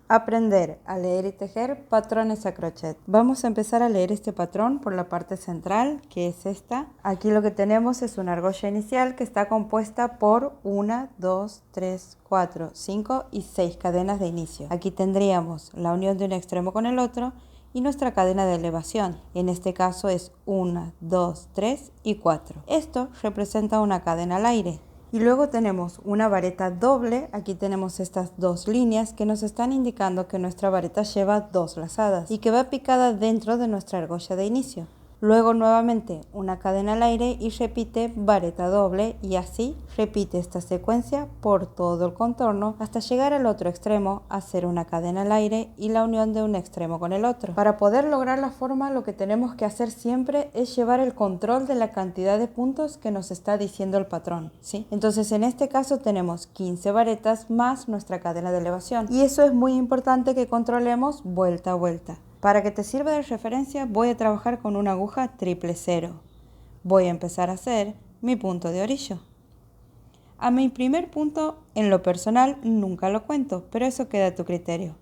Aprender a leer y tejer patrones a crochet. Vamos a empezar a leer este patrón por la parte central, que es esta. Aquí lo que tenemos es una argolla inicial que está compuesta por 1, 2, 3, 4, 5 y 6 cadenas de inicio. Aquí tendríamos la unión de un extremo con el otro y nuestra cadena de elevación. En este caso es 1, 2, 3 y 4. Esto representa una cadena al aire. Y luego tenemos una vareta doble. Aquí tenemos estas dos líneas que nos están indicando que nuestra vareta lleva dos lazadas y que va picada dentro de nuestra argolla de inicio. Luego nuevamente una cadena al aire y repite vareta doble, y así repite esta secuencia por todo el contorno hasta llegar al otro extremo, hacer una cadena al aire y la unión de un extremo con el otro. Para poder lograr la forma, lo que tenemos que hacer siempre es llevar el control de la cantidad de puntos que nos está diciendo el patrón, ¿sí? Entonces en este caso tenemos 15 varetas más nuestra cadena de elevación, y eso es muy importante que controlemos vuelta a vuelta. Para que te sirva de referencia, voy a trabajar con una aguja 000. Voy a empezar a hacer mi punto de orillo. A mi primer punto, en lo personal, nunca lo cuento, pero eso queda a tu criterio.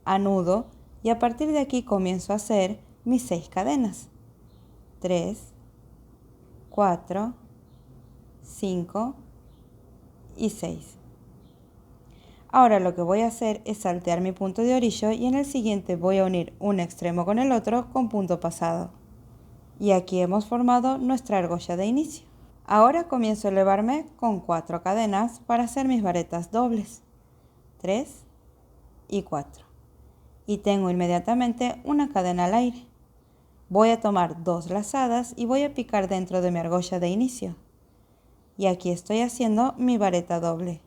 Anudo, y a partir de aquí comienzo a hacer mis 6 cadenas. 3, 4, 5 y 6. Ahora lo que voy a hacer es saltear mi punto de orillo y en el siguiente voy a unir un extremo con el otro con punto pasado. Y aquí hemos formado nuestra argolla de inicio. Ahora comienzo a elevarme con 4 cadenas para hacer mis varetas dobles. 3 y 4. Y tengo inmediatamente una cadena al aire. Voy a tomar 2 lazadas y voy a picar dentro de mi argolla de inicio. Y aquí estoy haciendo mi vareta doble.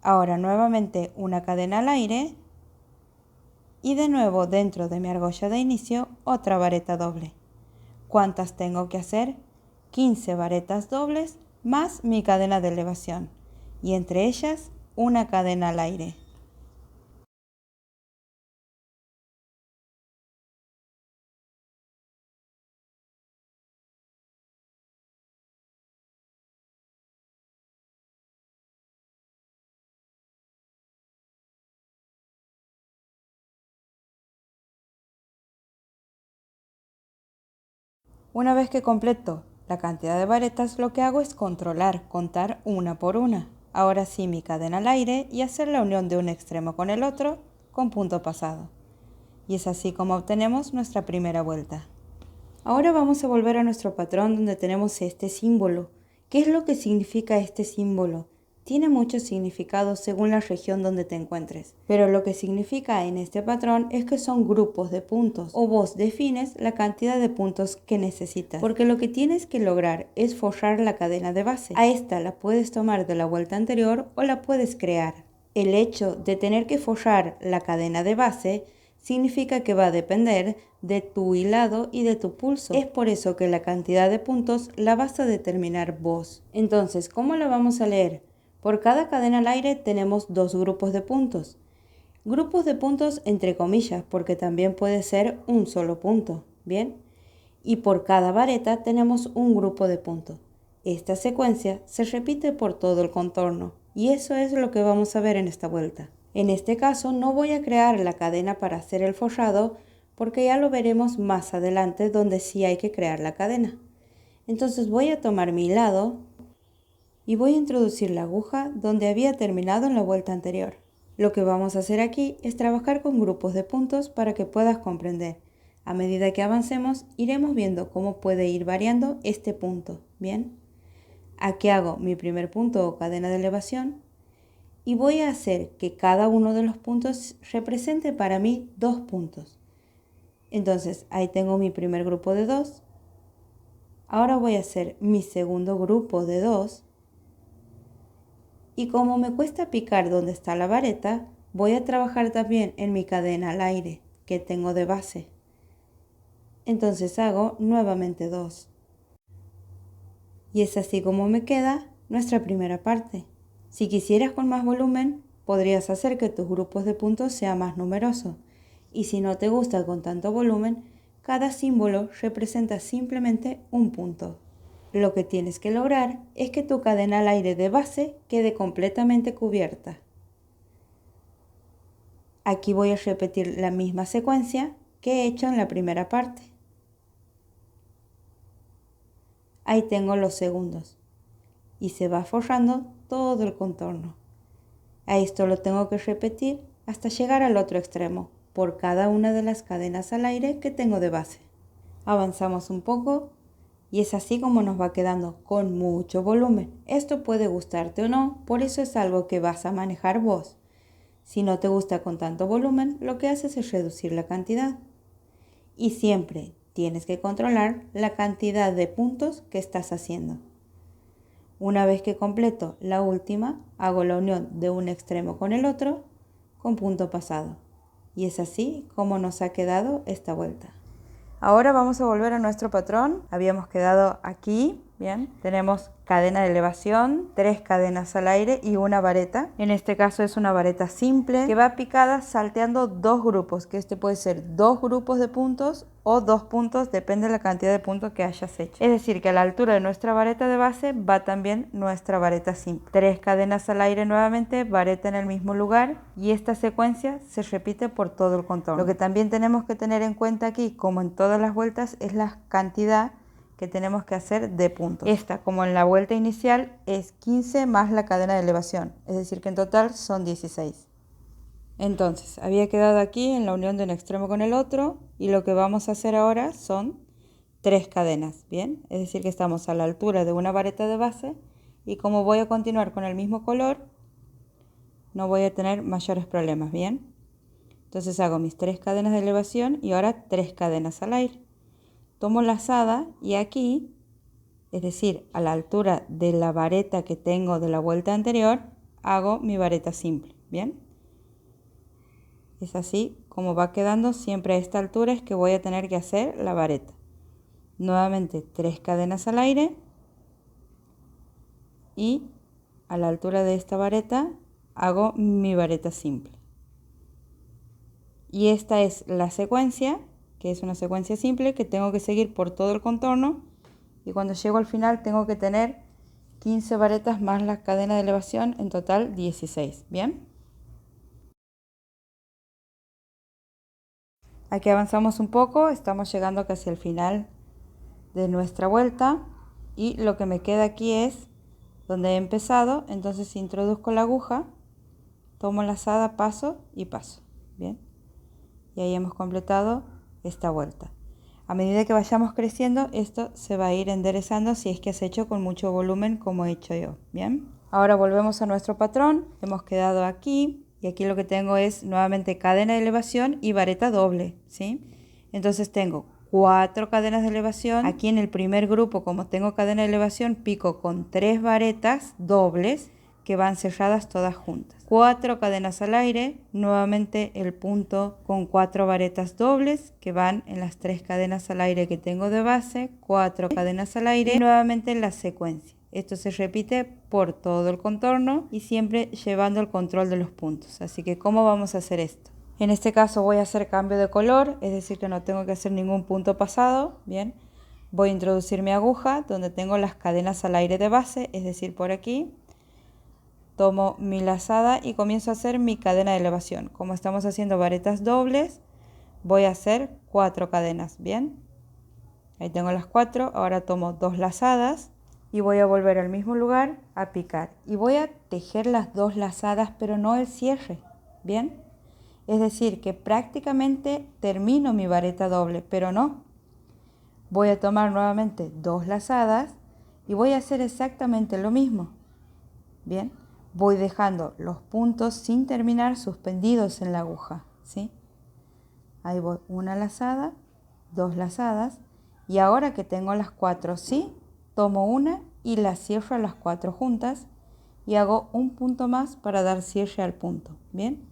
Ahora nuevamente una cadena al aire y de nuevo dentro de mi argolla de inicio otra vareta doble. ¿Cuántas tengo que hacer? 15 varetas dobles más mi cadena de elevación, y entre ellas una cadena al aire. Una vez que completo la cantidad de varetas, lo que hago es contar una por una. Ahora sí mi cadena al aire y hacer la unión de un extremo con el otro con punto pasado. Y es así como obtenemos nuestra primera vuelta. Ahora vamos a volver a nuestro patrón donde tenemos este símbolo. ¿Qué es lo que significa este símbolo? Tiene muchos significados según la región donde te encuentres, pero lo que significa en este patrón es que son grupos de puntos, o vos defines la cantidad de puntos que necesitas, porque lo que tienes que lograr es forrar la cadena de base. A esta la puedes tomar de la vuelta anterior o la puedes crear. El hecho de tener que forrar la cadena de base significa que va a depender de tu hilado y de tu pulso. Es por eso que la cantidad de puntos la vas a determinar vos. Entonces, ¿cómo la vamos a leer? Por cada cadena al aire tenemos 2 grupos de puntos. Grupos de puntos entre comillas, porque también puede ser un solo punto, ¿bien? Y por cada vareta tenemos un grupo de puntos. Esta secuencia se repite por todo el contorno, y eso es lo que vamos a ver en esta vuelta. En este caso no voy a crear la cadena para hacer el forrado, porque ya lo veremos más adelante donde sí hay que crear la cadena. Entonces voy a tomar mi hilado y voy a introducir la aguja donde había terminado en la vuelta anterior. Lo que vamos a hacer aquí es trabajar con grupos de puntos para que puedas comprender. A medida que avancemos iremos viendo cómo puede ir variando este punto, ¿bien? Aquí hago mi primer punto o cadena de elevación y voy a hacer que cada uno de los puntos represente para mí 2 puntos. Entonces ahí tengo mi primer grupo de 2. Ahora voy a hacer mi segundo grupo de 2. Y como me cuesta picar donde está la vareta, voy a trabajar también en mi cadena al aire que tengo de base. Entonces hago nuevamente 2. Y es así como me queda nuestra primera parte. Si quisieras con más volumen, podrías hacer que tus grupos de puntos sean más numerosos. Y si no te gusta con tanto volumen, cada símbolo representa simplemente un punto. Lo que tienes que lograr es que tu cadena al aire de base quede completamente cubierta. Aquí voy a repetir la misma secuencia que he hecho en la primera parte. Ahí tengo los segundos y se va forrando todo el contorno. A esto lo tengo que repetir hasta llegar al otro extremo por cada una de las cadenas al aire que tengo de base. Avanzamos un poco y es así como nos va quedando, con mucho volumen. Esto puede gustarte o no, por eso es algo que vas a manejar vos. Si no te gusta con tanto volumen, lo que haces es reducir la cantidad. Y siempre tienes que controlar la cantidad de puntos que estás haciendo. Una vez que completo la última, hago la unión de un extremo con el otro con punto pasado. Y es así como nos ha quedado esta vuelta. Ahora vamos a volver a nuestro patrón. Habíamos quedado aquí, bien. Tenemos cadena de elevación, 3 cadenas al aire y una vareta. En este caso es una vareta simple que va picada salteando 2 grupos, que este puede ser 2 grupos de puntos o 2 puntos, depende de la cantidad de puntos que hayas hecho. Es decir, que a la altura de nuestra vareta de base va también nuestra vareta simple. 3 cadenas al aire nuevamente, vareta en el mismo lugar, y esta secuencia se repite por todo el contorno. Lo que también tenemos que tener en cuenta aquí, como en todas las vueltas, es la cantidad que tenemos que hacer de puntos. Esta, como en la vuelta inicial, es 15 más la cadena de elevación, es decir que en total son 16. Entonces, había quedado aquí en la unión de un extremo con el otro, y lo que vamos a hacer ahora son 3 cadenas, ¿bien? Es decir que estamos a la altura de una vareta de base, y como voy a continuar con el mismo color, no voy a tener mayores problemas, ¿bien? Entonces hago mis 3 cadenas de elevación y ahora 3 cadenas al aire. Tomo lazada y aquí, es decir, a la altura de la vareta que tengo de la vuelta anterior, hago mi vareta simple, ¿bien? Es así como va quedando. Siempre a esta altura es que voy a tener que hacer la vareta. Nuevamente 3 cadenas al aire y a la altura de esta vareta hago mi vareta simple. Y esta es la secuencia, que es una secuencia simple que tengo que seguir por todo el contorno, y cuando llego al final tengo que tener 15 varetas más la cadena de elevación, en total 16, ¿bien? Aquí avanzamos un poco, estamos llegando casi al final de nuestra vuelta, y lo que me queda aquí es donde he empezado. Entonces introduzco la aguja, tomo lazada, paso y paso, ¿bien? Y ahí hemos completado esta vuelta. A medida que vayamos creciendo, esto se va a ir enderezando si es que has hecho con mucho volumen como he hecho yo, ¿bien? Ahora volvemos a nuestro patrón. Hemos quedado aquí y aquí lo que tengo es nuevamente cadena de elevación y vareta doble, ¿sí? Entonces tengo 4 cadenas de elevación. Aquí en el primer grupo, como tengo cadena de elevación, pico con 3 varetas dobles que van cerradas todas juntas. 4 cadenas al aire, nuevamente el punto con 4 varetas dobles que van en las 3 cadenas al aire que tengo de base, 4 cadenas al aire y nuevamente la secuencia. Esto se repite por todo el contorno y siempre llevando el control de los puntos. Así que, ¿cómo vamos a hacer esto? En este caso voy a hacer cambio de color, es decir que no tengo que hacer ningún punto pasado, ¿bien? Voy a introducir mi aguja donde tengo las cadenas al aire de base, es decir, por aquí. Tomo mi lazada y comienzo a hacer mi cadena de elevación. Como estamos haciendo varetas dobles, voy a hacer 4 cadenas, ¿bien? Ahí tengo las 4, ahora tomo 2 lazadas y voy a volver al mismo lugar a picar. Y voy a tejer las 2 lazadas, pero no el cierre, ¿bien? Es decir, que prácticamente termino mi vareta doble, pero no. Voy a tomar nuevamente 2 lazadas y voy a hacer exactamente lo mismo, ¿bien? Voy dejando los puntos sin terminar suspendidos en la aguja, ¿sí? Ahí voy, una lazada, 2 lazadas, y ahora que tengo las 4, ¿sí? Tomo una y la cierro a las 4 juntas y hago un punto más para dar cierre al punto, ¿bien?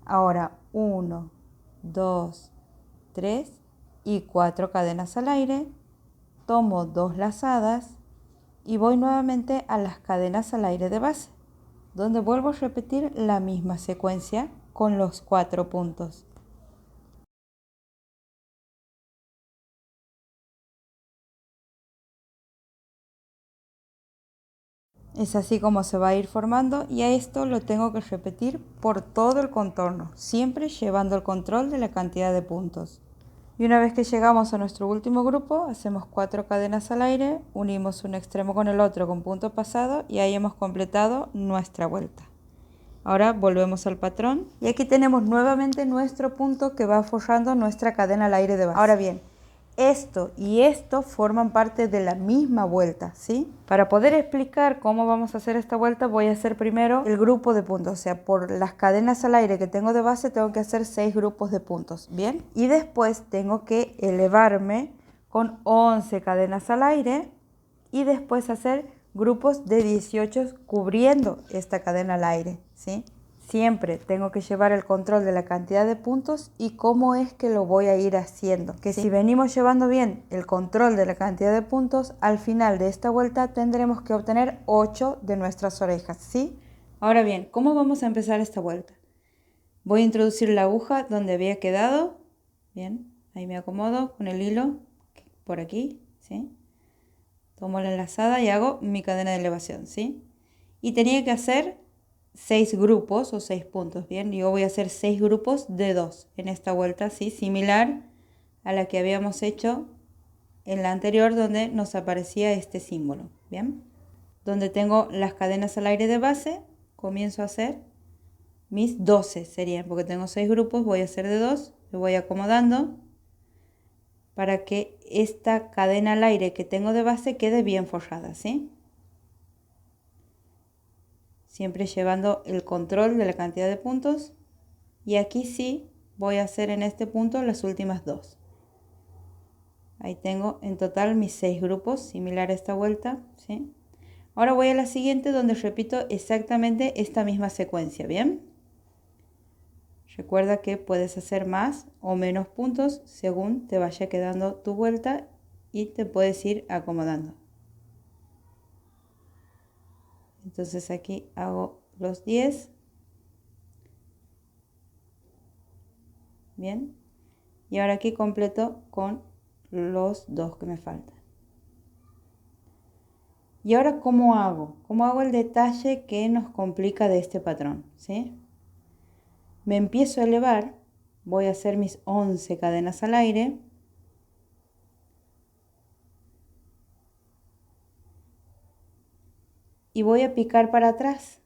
Ahora 1, 2, 3 y 4 cadenas al aire, tomo 2 lazadas y voy nuevamente a las cadenas al aire de base, donde vuelvo a repetir la misma secuencia con los 4 puntos. Es así como se va a ir formando y a esto lo tengo que repetir por todo el contorno, siempre llevando el control de la cantidad de puntos. Y una vez que llegamos a nuestro último grupo, hacemos 4 cadenas al aire, unimos un extremo con el otro con punto pasado y ahí hemos completado nuestra vuelta. Ahora volvemos al patrón y aquí tenemos nuevamente nuestro punto que va forrando nuestra cadena al aire de base. Ahora bien, esto y esto forman parte de la misma vuelta, ¿sí? Para poder explicar cómo vamos a hacer esta vuelta voy a hacer primero el grupo de puntos, o sea, por las cadenas al aire que tengo de base tengo que hacer 6 grupos de puntos, ¿bien? Y después tengo que elevarme con 11 cadenas al aire y después hacer grupos de 18 cubriendo esta cadena al aire, ¿sí? Siempre tengo que llevar el control de la cantidad de puntos y cómo es que lo voy a ir haciendo. Que si venimos llevando bien el control de la cantidad de puntos, al final de esta vuelta tendremos que obtener 8 de nuestras orejas, ¿sí? Ahora bien, ¿cómo vamos a empezar esta vuelta? Voy a introducir la aguja donde había quedado. Bien, ahí me acomodo con el hilo por aquí, ¿sí? Tomo la enlazada y hago mi cadena de elevación, ¿sí? Y tenía que hacer 6 grupos o 6 puntos, ¿bien? Yo voy a hacer 6 grupos de 2 en esta vuelta, ¿sí? Similar a la que habíamos hecho en la anterior donde nos aparecía este símbolo, ¿bien? Donde tengo las cadenas al aire de base, comienzo a hacer mis 12 serían, porque tengo 6 grupos, voy a hacer de 2, me voy acomodando para que esta cadena al aire que tengo de base quede bien forrada, ¿sí? Siempre llevando el control de la cantidad de puntos. Y aquí sí voy a hacer en este punto las últimas 2. Ahí tengo en total mis 6 grupos, similar a esta vuelta, ¿sí? Ahora voy a la siguiente donde repito exactamente esta misma secuencia, ¿bien? Recuerda que puedes hacer más o menos puntos según te vaya quedando tu vuelta y te puedes ir acomodando. Entonces aquí hago los 10. Bien. Y ahora aquí completo con los 2 que me faltan. Y ahora, ¿cómo hago? ¿Cómo hago el detalle que nos complica de este patrón? ¿Sí? Me empiezo a elevar, voy a hacer mis 11 cadenas al aire. Y voy a picar para atrás.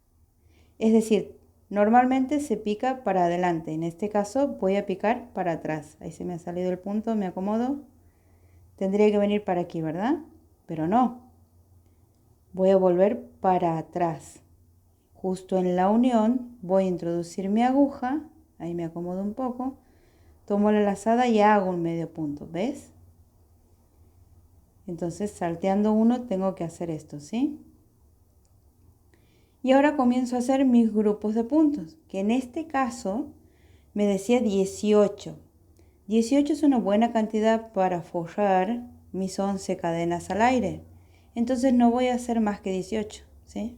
Es decir, normalmente se pica para adelante. En este caso voy a picar para atrás. Ahí se me ha salido el punto, me acomodo. Tendría que venir para aquí, ¿verdad? Pero no. Voy a volver para atrás. Justo en la unión voy a introducir mi aguja, ahí me acomodo un poco, tomo la lazada y hago un medio punto, ¿ves? Entonces salteando uno tengo que hacer esto, ¿sí? Y ahora comienzo a hacer mis grupos de puntos, que en este caso me decía 18. 18 es una buena cantidad para forrar mis 11 cadenas al aire. Entonces no voy a hacer más que 18, ¿sí?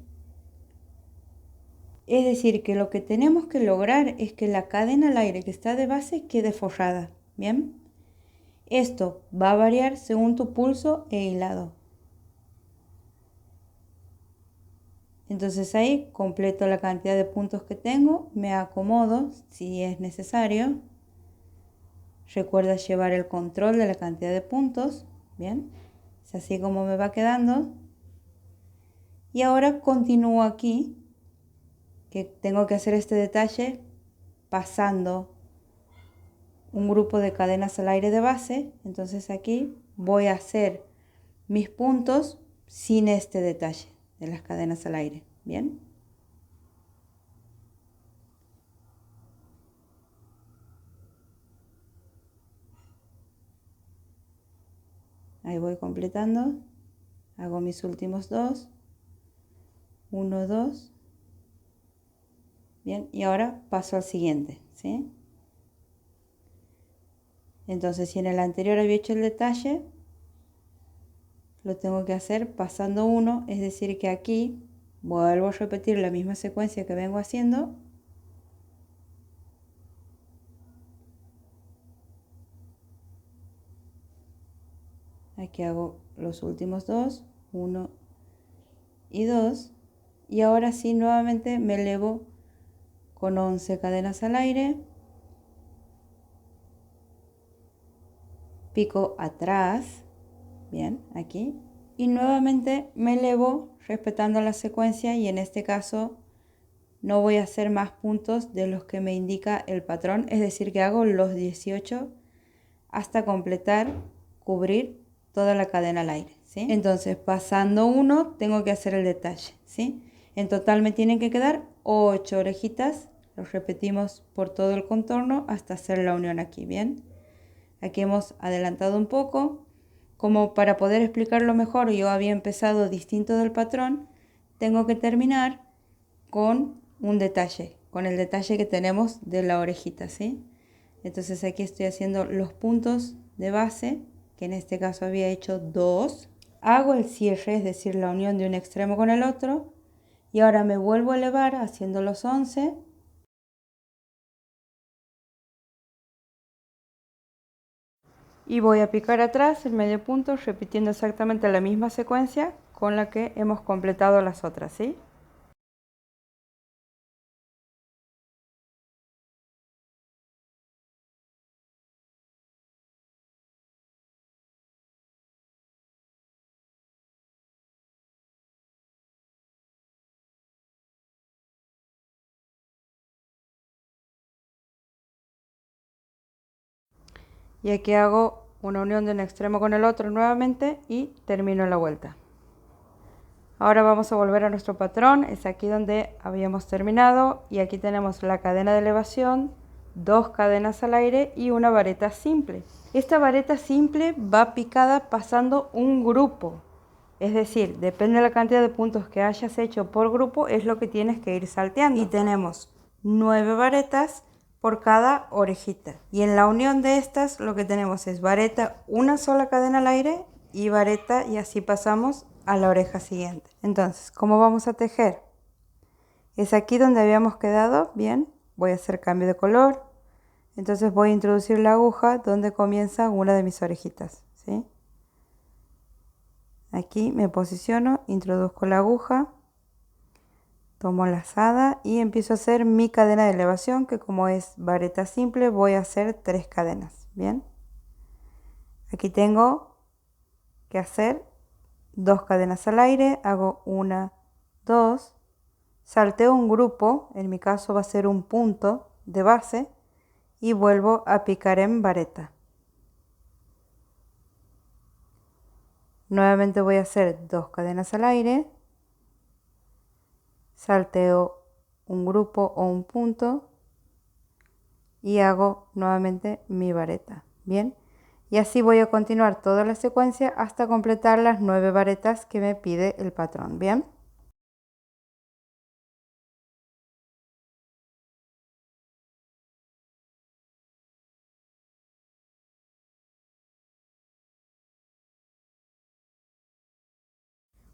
Es decir, que lo que tenemos que lograr es que la cadena al aire que está de base quede forrada, ¿bien? Esto va a variar según tu pulso e hilado. Entonces ahí completo la cantidad de puntos que tengo, me acomodo si es necesario. Recuerda llevar el control de la cantidad de puntos, ¿bien? Es así como me va quedando. Y ahora continúo aquí, que tengo que hacer este detalle pasando un grupo de cadenas al aire de base. Entonces aquí voy a hacer mis puntos sin este detalle de las cadenas al aire, ¿bien? Ahí voy completando, hago mis últimos 2, 1, 2, bien, y ahora paso al siguiente, ¿sí? Entonces si en el anterior había hecho el detalle, lo tengo que hacer pasando uno, es decir que aquí vuelvo a repetir la misma secuencia que vengo haciendo. Aquí hago los últimos 2, 1 y 2. y ahora sí nuevamente me elevo con 11 cadenas al aire, pico atrás, bien, aquí, y nuevamente me elevo respetando la secuencia, y en este caso no voy a hacer más puntos de los que me indica el patrón, es decir que hago los 18 hasta completar, cubrir toda la cadena al aire, ¿sí? Entonces pasando uno tengo que hacer el detalle, ¿sí? En total me tienen que quedar 8 orejitas, los repetimos por todo el contorno hasta hacer la unión aquí, ¿bien? Aquí hemos adelantado un poco, como para poder explicarlo mejor. Yo había empezado distinto del patrón, tengo que terminar con un detalle, con el detalle que tenemos de la orejita, ¿sí? Entonces aquí estoy haciendo los puntos de base, que en este caso había hecho 2. Hago el cierre, es decir, la unión de un extremo con el otro. Y ahora me vuelvo a elevar haciendo los 11. Y voy a picar atrás el medio punto, repitiendo exactamente la misma secuencia con la que hemos completado las otras, ¿sí? Y aquí hago una unión de un extremo con el otro nuevamente y termino la vuelta. Ahora vamos a volver a nuestro patrón, es aquí donde habíamos terminado, y aquí tenemos la cadena de elevación, 2 cadenas al aire y una vareta simple. Esta vareta simple va picada pasando un grupo, es decir, depende de la cantidad de puntos que hayas hecho por grupo, es lo que tienes que ir salteando. Y tenemos 9 varetas por cada orejita. Y en la unión de estas lo que tenemos es vareta, una sola cadena al aire y vareta, y así pasamos a la oreja siguiente. Entonces, ¿cómo vamos a tejer? Es aquí donde habíamos quedado, bien, voy a hacer cambio de color. Entonces voy a introducir la aguja donde comienza una de mis orejitas, ¿sí? Aquí me posiciono, introduzco la aguja, tomo la lazada y empiezo a hacer mi cadena de elevación, que como es vareta simple voy a hacer 3 cadenas, ¿bien? Aquí tengo que hacer 2 cadenas al aire, hago 1, 2, salteo un grupo, en mi caso va a ser un punto de base, y vuelvo a picar en vareta. Nuevamente voy a hacer 2 cadenas al aire, salteo un grupo o un punto y hago nuevamente mi vareta, ¿bien? Y así voy a continuar toda la secuencia hasta completar las 9 varetas que me pide el patrón, ¿bien?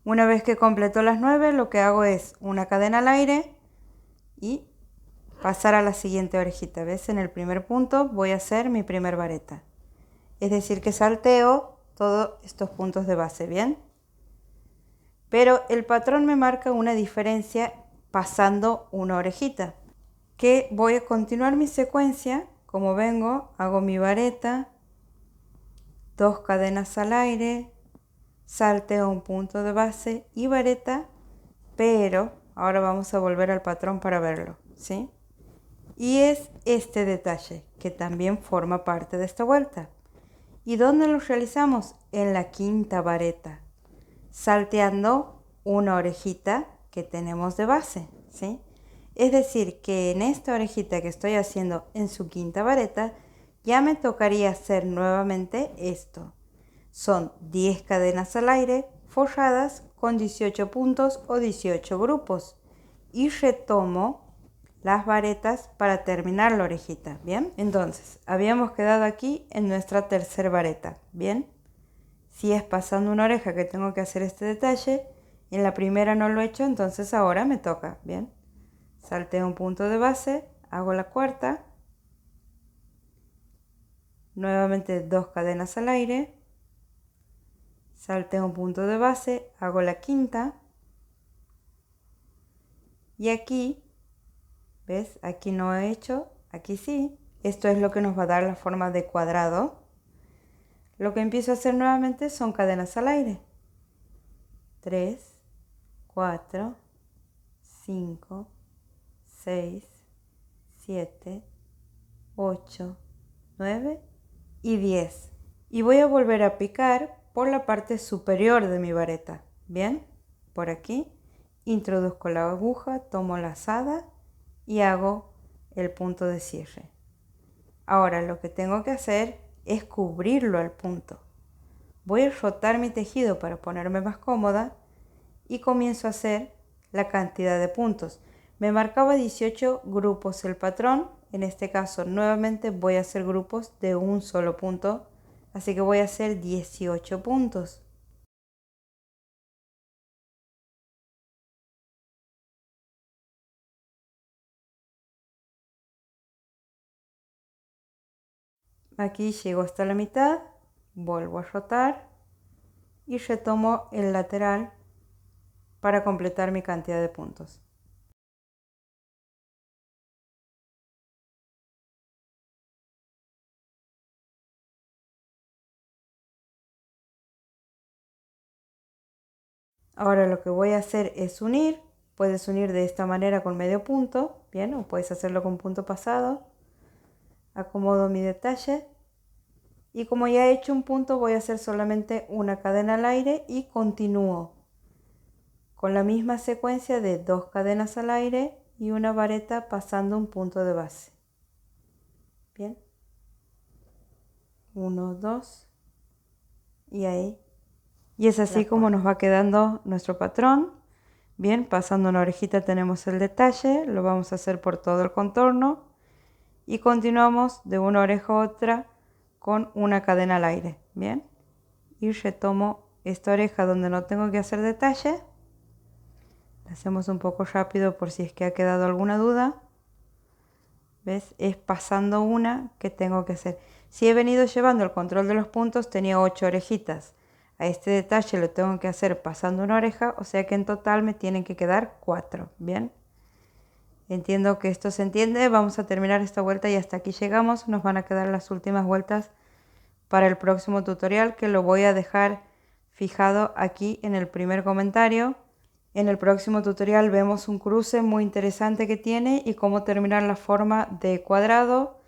Una vez que completo las 9, lo que hago es una cadena al aire y pasar a la siguiente orejita. ¿Ves? En el primer punto voy a hacer mi primer vareta. Es decir, que salteo todos estos puntos de base, ¿bien? Pero el patrón me marca una diferencia pasando una orejita. Que voy a continuar mi secuencia, como vengo, hago mi vareta, 2 cadenas al aire, salteo un punto de base y vareta, pero ahora vamos a volver al patrón para verlo, ¿sí? Y es este detalle que también forma parte de esta vuelta. ¿Y dónde lo realizamos? En la quinta vareta, salteando una orejita que tenemos de base, ¿sí? Es decir, que en esta orejita que estoy haciendo en su quinta vareta, ya me tocaría hacer nuevamente esto. Son 10 cadenas al aire forradas con 18 puntos o 18 grupos. Y retomo las varetas para terminar la orejita, ¿bien? Entonces, habíamos quedado aquí en nuestra tercera vareta, ¿bien? Si es pasando una oreja que tengo que hacer este detalle, en la primera no lo he hecho, entonces ahora me toca, ¿bien? Salteo un punto de base, hago la cuarta, nuevamente 2 cadenas al aire, salteo un punto de base, hago la quinta, Y aquí, ¿ves? Aquí no he hecho, aquí sí. Esto es lo que nos va a dar la forma de cuadrado. Lo que empiezo a hacer nuevamente son cadenas al aire. 3, 4, 5, 6, 7, 8, 9 y 10. Y voy a volver a picar por la parte superior de mi vareta. Bien, por aquí introduzco la aguja, tomo la lazada y hago el punto de cierre. Ahora lo que tengo que hacer es cubrirlo al punto. Voy a rotar mi tejido para ponerme más cómoda y comienzo a hacer la cantidad de puntos. Me marcaba 18 grupos el patrón. En este caso nuevamente voy a hacer grupos de un solo punto. Así que voy a hacer 18 puntos. Aquí llego hasta la mitad, vuelvo a rotar y retomo el lateral para completar mi cantidad de puntos. Ahora lo que voy a hacer es unir. Puedes unir de esta manera con medio punto, bien, o puedes hacerlo con punto pasado. Acomodo mi detalle y como ya he hecho un punto voy a hacer solamente una cadena al aire y continúo con la misma secuencia de 2 cadenas al aire y una vareta pasando un punto de base. Bien, 1, 2 y ahí. Y es así como nos va quedando nuestro patrón. Bien, pasando una orejita tenemos el detalle, lo vamos a hacer por todo el contorno y continuamos de una oreja a otra con una cadena al aire. Bien, y retomo esta oreja donde no tengo que hacer detalle. La hacemos un poco rápido por si es que ha quedado alguna duda. ¿Ves? Es pasando una que tengo que hacer. Si he venido llevando el control de los puntos, tenía 8 orejitas. A este detalle lo tengo que hacer pasando una oreja, o sea que en total me tienen que quedar 4. ¿Bien? Entiendo que esto se entiende. Vamos a terminar esta vuelta y hasta aquí llegamos. Nos van a quedar las últimas vueltas para el próximo tutorial, que lo voy a dejar fijado aquí en el primer comentario. En el próximo tutorial vemos un cruce muy interesante que tiene y cómo terminar la forma de cuadrado.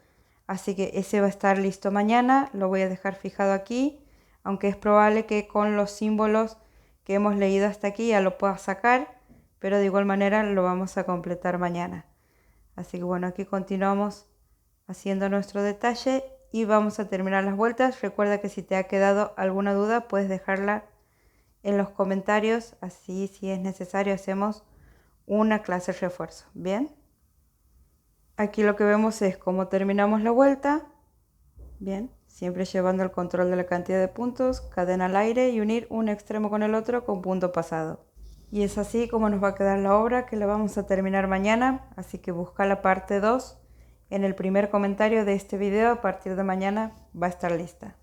Así que ese va a estar listo mañana. Lo voy a dejar fijado aquí, aunque es probable que con los símbolos que hemos leído hasta aquí ya lo pueda sacar, pero de igual manera lo vamos a completar mañana. Así que bueno, aquí continuamos haciendo nuestro detalle y vamos a terminar las vueltas. Recuerda que si te ha quedado alguna duda puedes dejarla en los comentarios, así si es necesario hacemos una clase de refuerzo. Bien, aquí lo que vemos es cómo terminamos la vuelta. Bien, siempre llevando el control de la cantidad de puntos, cadena al aire y unir un extremo con el otro con punto pasado. Y es así como nos va a quedar la obra, que la vamos a terminar mañana, así que busca la parte 2 en el primer comentario de este video. A partir de mañana va a estar lista.